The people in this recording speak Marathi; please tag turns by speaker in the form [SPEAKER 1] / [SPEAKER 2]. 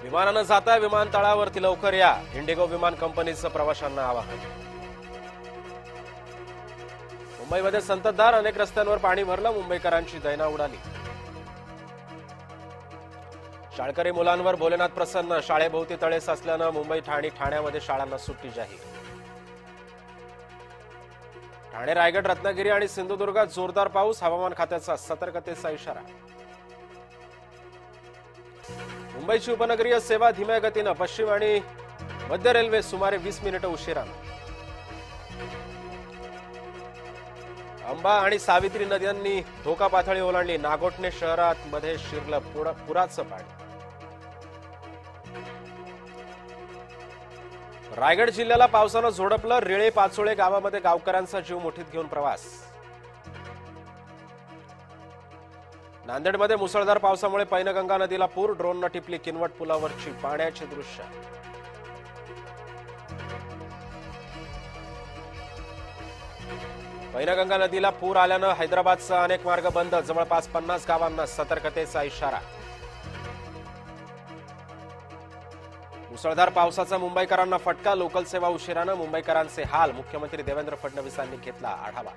[SPEAKER 1] विमानानं जाता विमानतळावरती लवकर या, इंडिगो विमान कंपनीचं प्रवाशांना आवाहन. मुंबईमध्ये संततधार, अनेक रस्त्यांवर पाणी भरलं, मुंबईकरांची दैना उडाली. शाळकरी मुलांवर भोलेनाथ प्रसन्न, शाळेभोवती तळे साचल्यानं मुंबई ठाण्यामध्ये शाळांना सुट्टी जाहीर. ठाणे, रायगड, रत्नागिरी आणि सिंधुदुर्गात जोरदार पाऊस, हवामान खात्याचा सतर्कतेचा इशारा. मुंबईची उपनगरीय सेवा धीम्या गतीनं, पश्चिम आणि मध्य रेल्वे सुमारे 20 मिनिटं उशिरानं. अंबा आणि सावित्री नद्यांनी धोका पातळी ओलांडली, नागोठणे शहरात मध्ये शिरलं पुराचं पाणी. रायगड जिल्ह्याला पावसानं झोडपलं, रेळे पाचोळे गावामध्ये गावकऱ्यांचा जीव मुठीत घेऊन प्रवास. नांदेडमध्ये मुसळधार पावसामुळे पैनगंगा नदीला पूर, ड्रोननं टिपली किनवट पुलावरची पाण्याची दृश्य. पैनगंगा नदीला पूर आल्यानं हैदराबादचा अनेक मार्ग बंद, जवळपास 50 गावांना सतर्कतेचा इशारा. मुसळधार पावसाचा मुंबईकरांना फटका, लोकल सेवा उशिरानं, मुंबईकरांचे हाल, मुख्यमंत्री देवेंद्र फडणवीसांनी घेतला आढावा.